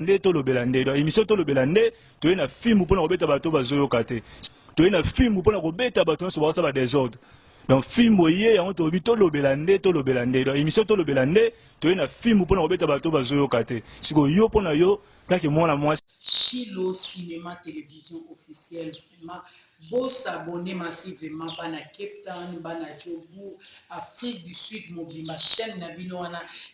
nde to lobela nde do émission to lobela nde to na film pour na kobeta bato bazoyo kate to na film pour na kobeta bato so ba sa ba désordre donc film boye yango to bi to lobela nde do émission to lobela nde to na film pour na kobeta bato bazoyo kate siko yo pour na yo tant que moi moi Chilo Cinéma Télévision officielle, vraiment, beau s'abonner massivement, bana Cape Town, bana Djobu, Afrique du Sud, mobile, chaîne Nabino,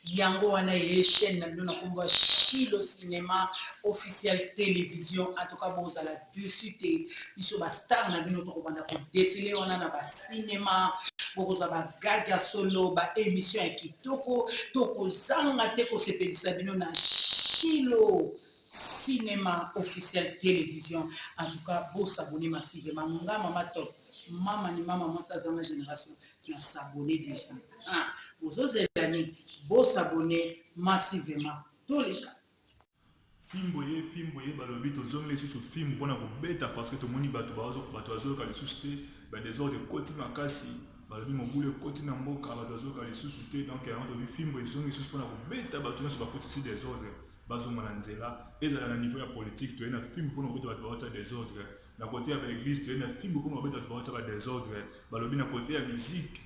Yango, wana chaîne Nabino, combat Chilo Cinéma officielle télévision, en tout cas, vous allez dessus, ils sont star Nabino, on a défilé, on a un cinéma, vous avez gaga solo, émission qui toko, toko zanga, teko sepe Sabino, na Chilo Cinéma officiel télévision. En tout cas, vous s'abonner massivement. Maman top. Maman ni maman, moi ça dans la génération qui a s'abonné déjà. Ah, vous autres amis, vous s'abonner massivement. Tous les cas. Film boye, balobi to zone les sur film pour na beta parce que tout le monde bato bazo ka les susciter des ordres de côté makasi balobi mobule côté na mboka bazo ka les susciter donc on doit film boye zone les pour na beta bato na so ba côté des ordres bazo mananzela et dans le niveau politique tu as un film pour nous battre des ordres na côté avec l'église tu as un film pour nous battre des ordres balobi na côté la musique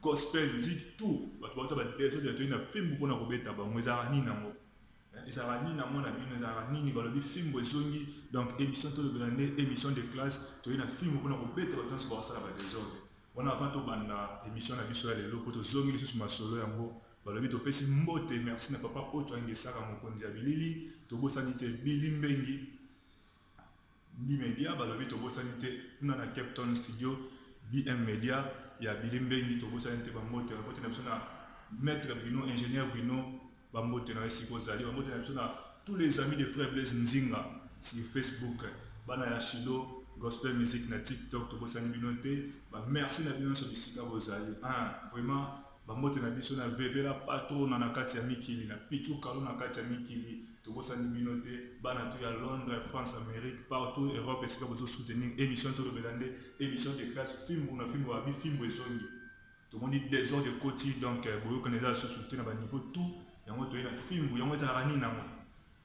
gospel musique tout battre des ordres tu as un film pour nous battre ba mweza ni nango ezala nini na mona bino ezala nini balobi film ezongi donc émission to lobelande émission de classe to na film mpona kobeta bato nyonso bakosala badésordre wana avant tobanda émission na biso ya lelo mpo tozongi lisusu masolo yango balobi topesi mbote merci na papa oyo toangesaka mokonzi ya bilili tobosani te bili mbengi bimedia balobi tobosani te kuna na Cape Town studio BM Media ya bili mbengi tobosani te bambote babote na biso na maître Bruno ingénieur Bruno bambote na esiko zali bambote na biso na tous les amis de frère Blaise Nzinga sur Facebook bana ya Chilo gospel music na TikTok tobosani bino te ba merci na bino so bisika bozali vraiment bambote na biso na vevela patron na kati ya mikili na pichu kalo na kati ya mikili tobosani bino te bana to ya Londres France Amérique partout Europe esika bozo soutenir émission to lobelande émission de classe film na film wa bi film ezongi tout le monde dit des ordres de côté donc boyo connaître so soutenir na niveau tout yango to ina film yango ezalaka nini nango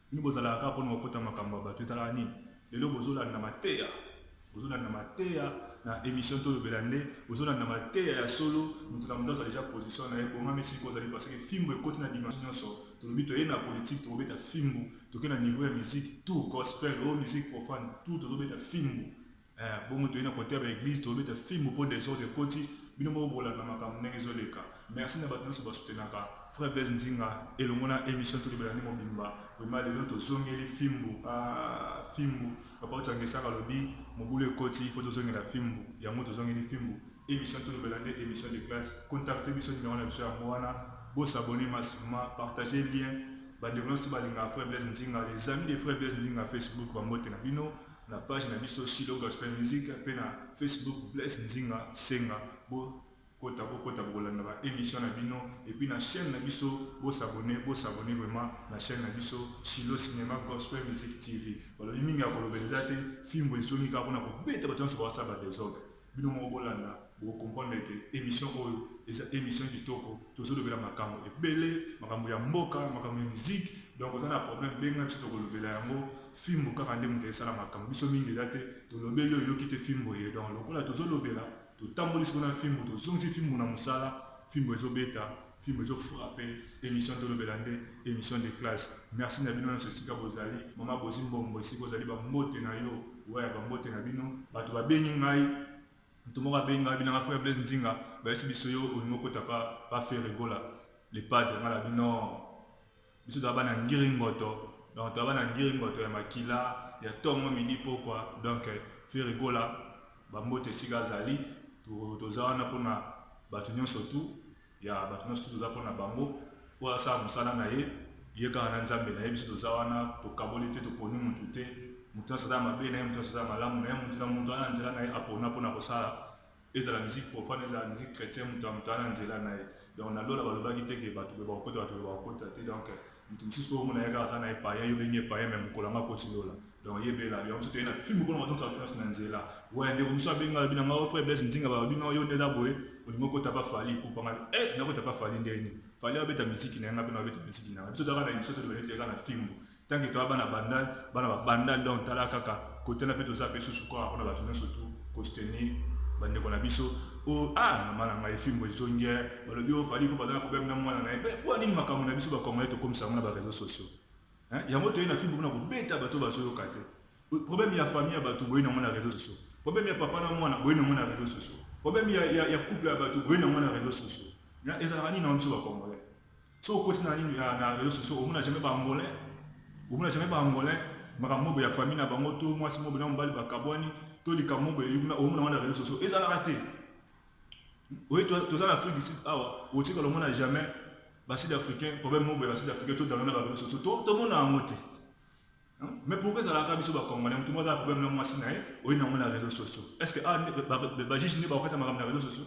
bino bozalaka kaka mpona kokota makambo ya bato ezalaka nini lelo bozolanda mateya na émission to lobela nde bozolanda mateya ya solo moto na moto azala déjà position na ye bongami esika ozali parce que film ekoti na dimension nyonso tolobi toye na politique tokobeta film toke na niveau ya musique tout gospel o musique profane tout tozobeta film bongo toye na côté ya baéglise tokobeta film mpo desordre ekoti bino moko bolanda makambo ndenge ezoleka merci na bato nyonso basoutenaka frère Blaise Nzinga elongo na émission to libela ndi mobimba vraiment lelo tozongeli fimbu papa otangesaka lobi mobulu ekoti il faut tozongela fimbu yango tozongeli fimbu émission to libela ndi émission de classe contactez biso numéro na biso yango wana bosabonner massivement partagez lien bandeko nyonso balingaka frère Blaise Nzinga les amis de frère Blaise Nzinga Facebook bambote na bino na page na biso Chilo Gospel Music pe na Facebook Blaise Nzinga senga bo kota bokolanda ba émission na bino et puis na chaîne na biso s'abonner vraiment na chaîne na biso Chilo Cinéma Gospel Music TV wala mingi ya kolobela te film ezongi ka pona ko beta bato nyonso basala ba désordre bino mo bolanda bo comprendre que émission oyo eza émission kitoko tozolobela makambo ebele makambo ya mboka makambo ya musique donc on a un problème benga biso tokolobela yango film kaka nde moto esala makambo biso mingi eza te tolobeli oyo kite film boye donc lokola tozolobela totamboli siko na film tozongisi film na mosala film ezobeta film ezofrappe émission tolobela nde émission de classe merci na bino nyonso esika bozali mama bozi mbombo esika bozali bambote na yo waya bambote na bino bato babengi ngai moto moko abengi ngai binanga frère Blaise Nzinga bayesi biso yo olingi okota pa faire rigola les padres nga na bino biso toza bana ngiri ngoto donc toza bana ngiri ngoto ya makila ya tongo midi pokwa donc faire rigola bambote esika azali toza wana mpona bato nyonso tu ya bato nyonso tu toza mpona bango oyo asala mosala na ye kaka na nzambe na ye biso toza wana tokaboli te toponi motu te motu nyonso aza mabe na ye motu nyonso aza malamu na ye motu ana nzela na ye apona mpona kosala ezala musique profane ezala musique chrétien motu ana nzela na ye donc nalola balobaki te ke bato bakokota te donc motu mosusu oyo omona ye kaka aza na ye payen yo bengi ye payen me mokolo yango akoti lola donc yebela yango mosusu toye na film mpona bato nyonso na nzela waya ndeko mosusu abenga bina ngao frère Blaise Nzinga babino yo nde eza boye olingi okota pa fali kupanga nakota pa fali ndeni fali abeta misiki na yanga mpe na abeta misiki na biso toyaka na émission tolobeli toyaka na film tant que tu as bana bandal donc tala kaka côté na peto ça pe sous quoi on a battu surtout costenir bande ko na biso o mama na film ezongi balobi o fali ko badana problème na mwana na pe po nini makambo na biso ba congolais to comme ça na ba réseaux sociaux yango to na film bona ko beta bato bazoyo kate problème ya famille ya bato boyi na mwana réseaux sociaux problème ya papa na mwana boyi na mwana réseaux sociaux problème ya couple ya bato boyi na mwana réseaux sociaux ezalaka nini na biso ba congolais so côté na nini na réseaux sociaux o mona jamais ba angolais makambo ya famille na bango to mwasi mo bana mbali bakabwani to likambo o mona na réseaux sociaux ezalaka te oui to za l'Afrique du Sud awa o tika lo mona jamais ba sud africain problème mo ba sud africain to dans na réseaux sociaux to mona ngote mais pourquoi ça la biso ba congolais tout monde a problème na mwasi na o ina mona réseaux sociaux est-ce que ba jishi ne ba okata makambo na réseaux sociaux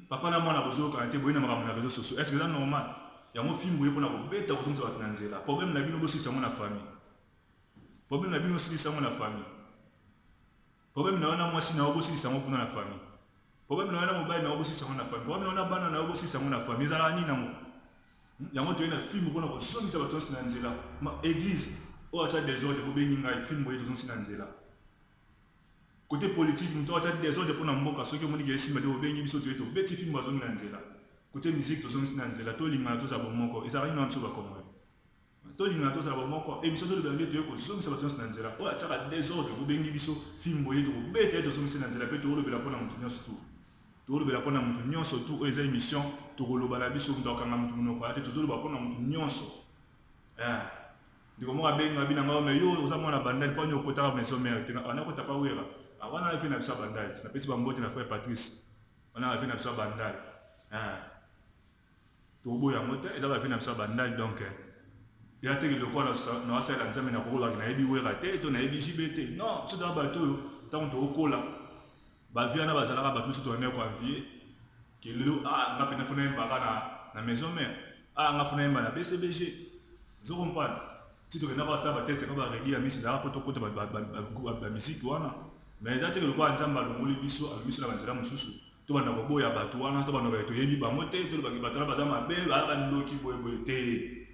papa na mwana bozo ka te boina makambo na réseaux sociaux est-ce que c'est normal ya mo film boye pona ko beta ko tumsa ba nzela problème na bino bosi sango na famille problème na bino aussi sango na famille problème na wana mwasi na obosi sango kuna na famille problème na wana mobile na obosi sango na famille problème na wana bana na obosi sango na famille ezala nini nango yango to ina film pona ko songisa bato na nzela ma église o acha désordre bo bengi ngai film boye to na nzela côté politique nous avons des désordre pona mboka soki moni ke simba de bengi biso to beti film bazo na nzela côté musique to na nzela to linga to za bomoko ezala nini nso ba komwe to linga to za bomoko et biso to le bende to ko songisa bato na nzela o acha désordre bo bengi biso film boye to beti to na nzela pe to lo bela pona mutu nyonso tu to lo bela pona mutu nyonso tu eza émission to lo bala biso ndoka nga mutu monoko ate to lo ba pona mutu nyonso ndiko mo abenga bina ngao me yo oza mwana bandali pa nyo kota maison mère te ana kota pa wera awana na fina bisa bandali na pesi bambote na frère Patrice ona na fina bisa bandali to boya moto eza ba fina bisa bandali donc ya te le quoi na sa la nzambe na kola na ebi wera te to na ebi jibete non so da bato yo tant to kola ba via na bazala ba tout to na ko envier ke lelo nga pena fona mbaka na maison mère nga fona mba na BCBG zo comprendre si tu regardes ça, tu vas voir que Miss Dara peut te la musique, mais là, tu vois ensemble le mot biso, le biso la banzela mususu. Tu vas n'avoir beau ya batuana, tu vas n'avoir to yebi ba moté, tu vas batala badama be, ba ndo ki boy boy te.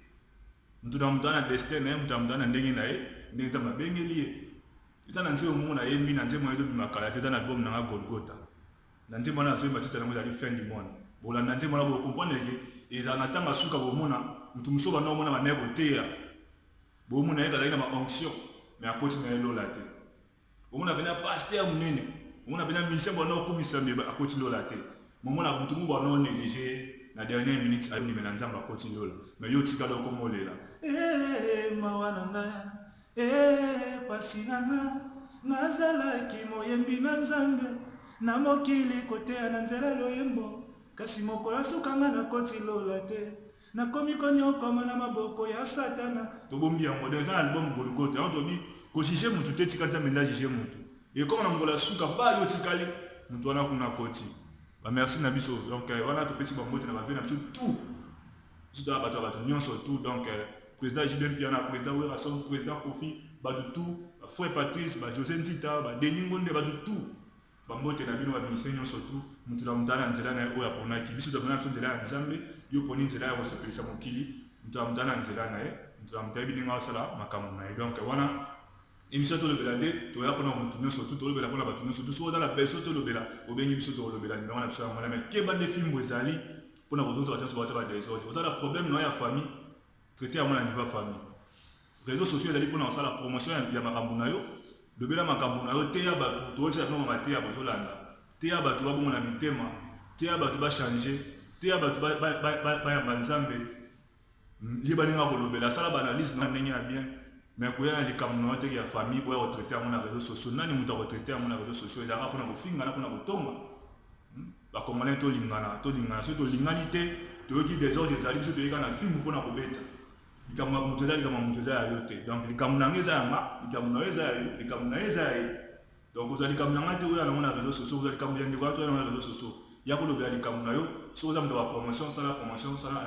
Mtu na mtana destin, mtu mtana ndenge na ndenge ta mabengeli. Ita na nzeo mungu na yembi na nzeo mwedo bimakala, ita na album na Golgotha. Na nzeo mwana zo matita na mwana fin du monde. Bola na nzeo mwana bo comprendre que ils en attendent suka bo mona, mtu musoba na mona manego te ya. Bon, on a eu ma onction, mais à côté de l'eau. On a venu à pasteur, on a venu à mission, on a commis ça, mais à côté de l'eau. On a tout le monde négligé la dernière minute à une mélange à côté de l'eau. Mais yo tika do comme on est là. Mawananga, pasinanga, nazala ki moyembi na nzambe, na mokili kote ananzela loyembo, kasi mokola sukanga na côté de l'eau. Na komi konyo koma na maboko ya satana to bombi yango dans un album Golgotha on tobi ko jije mutu te tikata menda jije mutu et comme na ngola suka ba yo tikali mutu wana kuna koti ba merci na biso donc wana to petit bambote na ba vena biso tout zuda bato nyonso tout donc président JBM Piana président Wera son président Kofi ba tout frère Patrice ba José Ntita ba Denis Ngonde ba tout bambote na bino ba ministre nyonso tout mutu la mdana nzela na oya pona ki biso to bana so nzela ya nzambe yo poni nzela ya kosepelisa mokili mutu la mdana nzela na mutu la mtabi ninga osala makambo na donc wana émission to lobela nde to ya pona mutu nyonso tout to lobela pona batu nyonso tout so dans la beso to lobela obengi biso to lobela mais wana biso ngala mais ke bande film ezali pona kozonza batanso ba désordre oza la problème no ya famille traiter à mon niveau famille réseaux sociaux ezali pona osala promotion ya makambo na yo lobela makambo na yo te ya batu to tia no mate ya bozolanda te ya batu ba bomona mitema te ya batu ba changer te ya batu ba ya banzambe liba ninga ko lobela sala ba analyse na ndenge ya bien mais ko ya likambo na te ya famille ko ya traiter à mon réseaux sociaux nani muta ko traiter à mon réseaux sociaux ezaka pona ko finga na pona ko tomba ba komana to lingana so to linganité to yoki désordre ezali biso to yeka na film pona ko beta likambo mutozali kama mutozali yote donc likambo na ngeza yanga likambo na eza yo likambo na eza yo donc ozali likambo na ngate oya na mona réseaux sociaux ozali likambo ya ndiko to na réseaux sociaux ya ko lobela likambo na yo so oza mdo wa promotion sala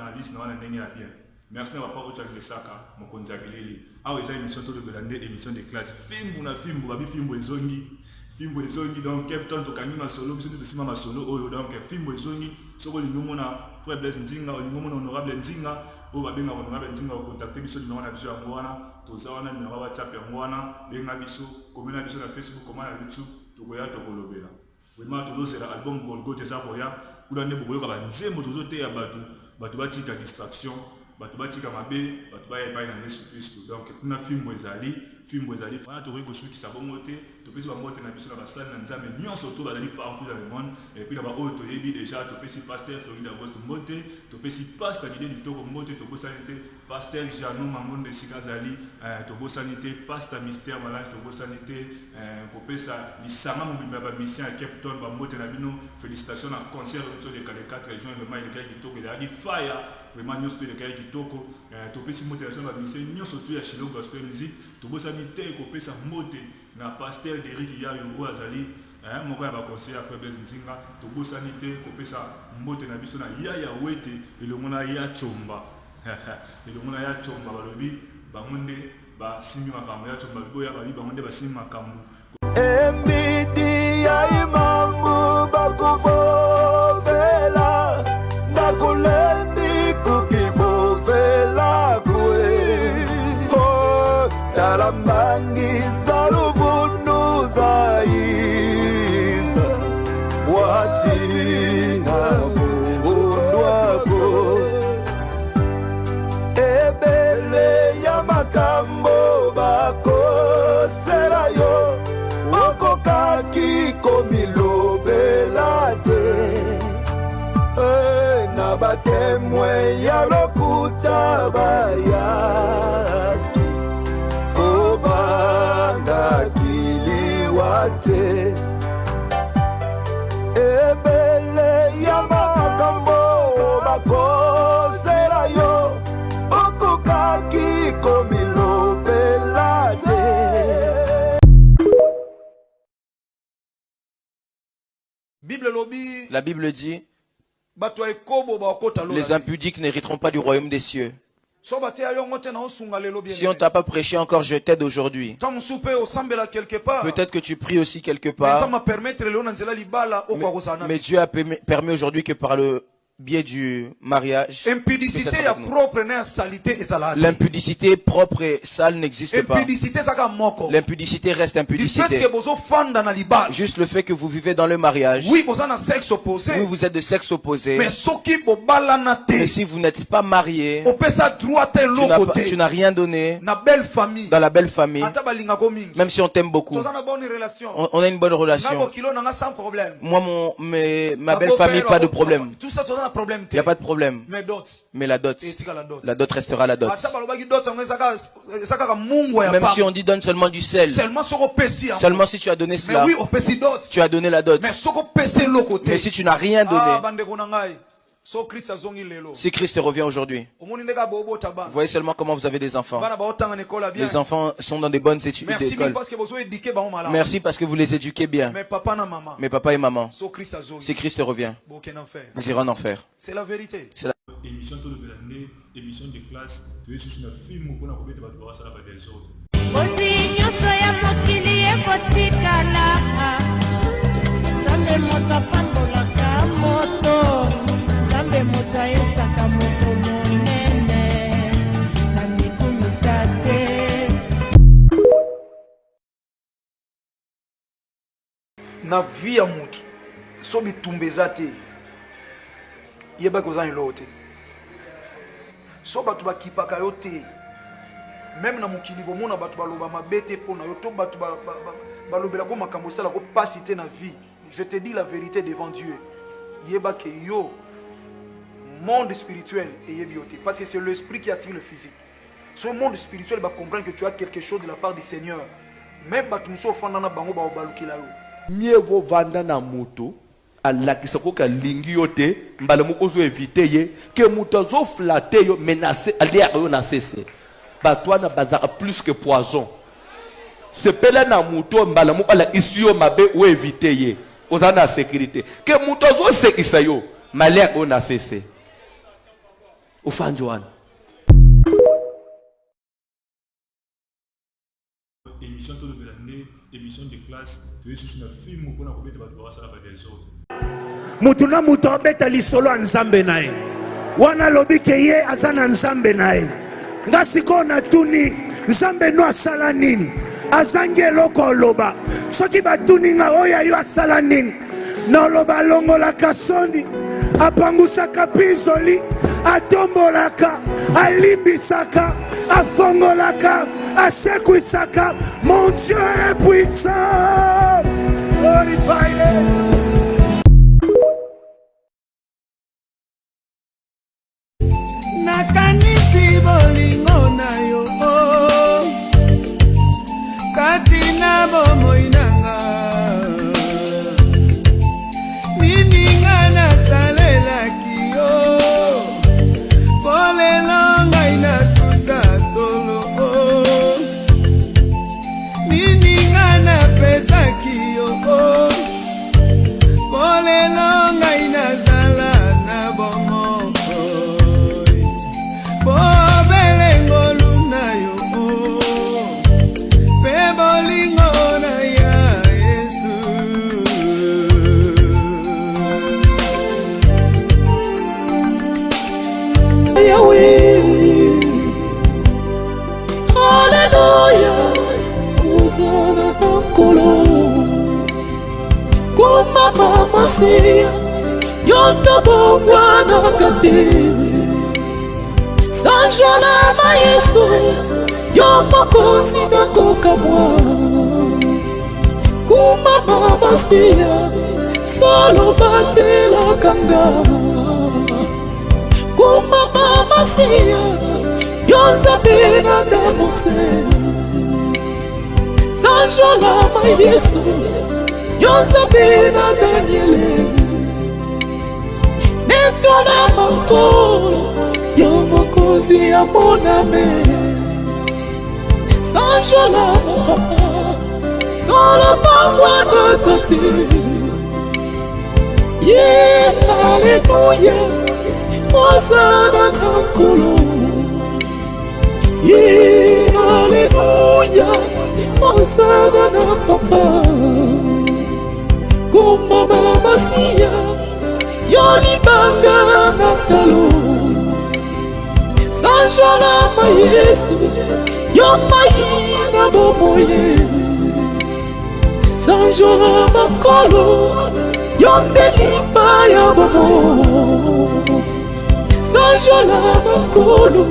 analyse na wana ndenge ya bien merci na papa ocha ngesaka mokonzi akeleli awo eza émission to lobela nde émission de classe film babi film ezongi donc Captain to kanima solo biso to sima masolo oyo donc film ezongi soko lingo mona frère Blaise Nzinga olingo mona honorable Nzinga oyo babenga kononga bentinga kokontakte biso numéro na biso yango wana toza wana numéro WhatsApp yango wana benga biso komena biso na Facebook koma na YouTube tokoya tokolobela vraiment tozozela album Golgotha eza koya kuna nde bokoyoka banzembo tozoteya bato batika distraction bato batika mabe bato bayebai na Yesu Kristo donc kuna filme ezali wana tokoki kosukisa bongo te topesi bambote na biso na basali na nzambe nyonso to bazali partout dans le monde et puis na baoyo toyebi déjà topesi pasteur Florida Auguste mbote topesi pasteur Didier Ditoko mbote tobosani te pasteur Jano Mangonde esika azali tobosani te pasteur Mystère Malage tobosani te kopesa lisanga mobimba ya bamission ya Cape Town bambote na bino félicitations na concert oyo de 4 juin vraiment elekaki kitoko ezalaki fire vraiment nyonso to elekaki kitoko topesi mbote na biso na bamission nyonso to ya Shiloh Gospel Music tobosani te kopesa mbote na pasteur Derrick Yayo oyo azali moko ya baconseiller ya Frère Blaise Nzinga tobosani te kopesa mbote na biso na Yaya Wete elongo na ya Chomba elongo na ya Chomba balobi bango nde basimbi makambo ya Chomba boya babi bango nde basimbi makambo embiti ya imamu bakuvovela nakulendi kukivovela kwe talambangi zaluvunu zaiza watina vundwako ebele ya makambo bakoselayo okokaki komilobela te na batemwe ya lokuta bayaki obanda kiliwa te ebele ya makambo bakosela yo okokaki komilobela te. La Bible dit, les impudiques n'hériteront pas du royaume des cieux. Si on ne t'a pas prêché encore, je t'aide aujourd'hui. Peut-être que tu pries aussi quelque part. Mais Dieu a permis aujourd'hui que par le biais du mariage, l'impudicité propre et sale n'existe pas. L'impudicité reste impudicité. Juste le fait que vous vivez dans le mariage, oui, vous êtes de sexe opposé, mais si vous n'êtes pas marié, tu n'as rien donné dans la belle famille, même si on t'aime beaucoup, on a une bonne relation. Moi, ma belle famille, pas de problème. Il n'y a pas de problème. Mais la dot restera la dot. Même si on dit donne seulement du sel, seulement si tu as donné cela, tu as donné la dot. Mais si tu n'as rien donné, si Christ revient aujourd'hui, vous voyez seulement comment vous avez des enfants. Les enfants sont dans des bonnes études d'école. Merci parce que vous les éduquez bien. Mais papa et maman, si Christ revient, vous irez en enfer. C'est la vérité. Émission émission de classe, tu es sur un film pour des autres. Na vie ya mutu so bitumbeza te yeba ko zan lote so batu bakipaka yo te même na mukili bomona batu baloba mabete pona yo to batu balobela ko makambo sala ko pasiter na vie. Je te dis la vérité devant Dieu, yeba ke yo monde spirituel et yebioté parce que c'est l'esprit qui attire le physique. Ce monde spirituel va comprendre que tu as quelque chose de la part du Seigneur. Même batu so fanda na bango ba obalukila yo. Mieux vaut vendre na moto à la kisoko ka lingi yote mbala moko zo éviter ye que moto zo flatter yo menacer aller yo na cesse ba toi na bazaka plus que poison ce pela na moto mbala moko la isio mabe ou éviter ye ozana sécurité que moto zo sekisa yo malheur yo na cesse ofanjwana émission tout de l'année, émission de classe, tu es sur un film pour des autres. Mutuna muto beta lisolo nzambe nae. wana lobi ke ye aza na nzambe na ye. Nga sikoyo natuni nzambe no asala nini, azangi eloko oloba. Soki batuni nga oyo yo asala nini, noloba alongolaka soni, apangusaka pinzoli, atombolaka, alimbisaka, afongolaka, asekwisaka. Mon Dieu est puissant. Glorify him. Nakanisi bolingo na yo kati na bomoi nanga, nini nga nasalelaki yo po lelo ngai natuta tolo, nini nga napesaki yo po lelo ngai nazala na bomo. Hallelujah, Hosanna Fankolo, Kuma Mama Sia, Yonda Bongwana Kate, Sanjala Mayesu, Yomako Sinako Kamwa, Kuma Mama Sia, Solo Fatela Kanga, Kuma Mama Sia. Yonza pena damose Sanjola ma Yesu Yonza pena Daniele Netona makolo Yomokozi ya moname Sanjola ma Solo pangwa na kote Ye Alleluia Hosanna Fankolo. Yeah, Alleluia, Hosanna na papa. Kuma mama sia, yoni banga na talo. Sanjola ma Yesu, yomai na bomoye. Sanjola ma kolo, yondelipa ya bomo. Sanjola ma kolo.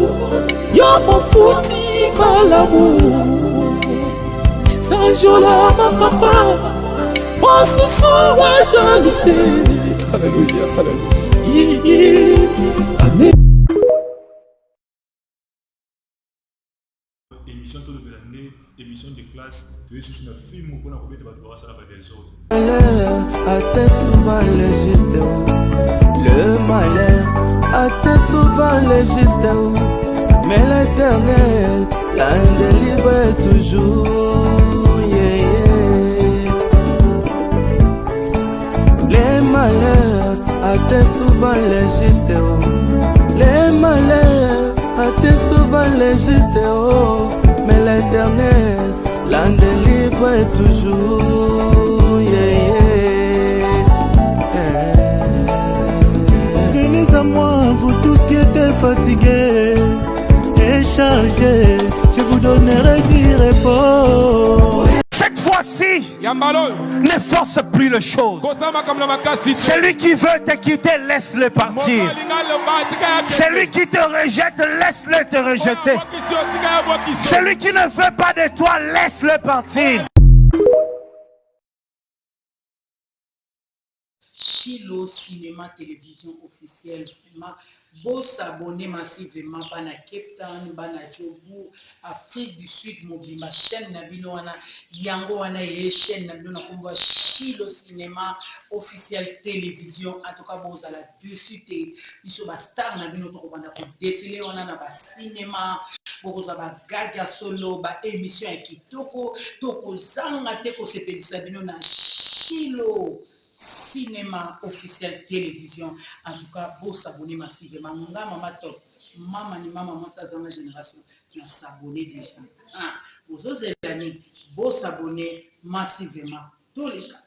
Y'a fouti malamu Sanjola ma papa Moi ce soir j'alité. Alléluia, alléluia. Amen. Émission tout le Bélané, émission de classe, tu es sur une film pour la commettre des autres. Atteint souvent le juste, le malheur atteint souvent le juste. Mais l'Éternel l'a délivré toujours, yeah, yeah. Les malheurs atteignent souvent les justes, les malheurs atteignent souvent les justes, mais l'Éternel l'a délivré toujours, yeah, yeah. Venez à moi, vous tous qui êtes fatigués et chargés, je vous donnerai du repos. Cette fois-ci, ne force plus les choses. Celui qui veut te quitter, laisse-le partir. Celui qui te rejette, laisse-le te rejeter. Celui qui ne veut pas de toi, laisse-le partir. Chilo Cinéma Télévision officielle, vraiment. Beau s'abonner massivement bana Cape Town, bana Djobu, Afrique du Sud, mobile chaîne nabino wana yango wana ye chaîne nabino na kombo Chilo Cinéma officiel télévision. En tout cas bon za la dessus te biso ba star nabino to kobanda ko défiler wana na ba cinéma bokoza ba gaga solo ba émission ya kitoko to ko zanga te ko sepelisa bino na Chilo Cinéma officiel télévision. En tout cas, beau s'abonner massivement. Maman top. Maman ni maman, moi ça dans la génération qui a s'abonné déjà. Vous autres amis, beau s'abonner massivement. Tous les cas.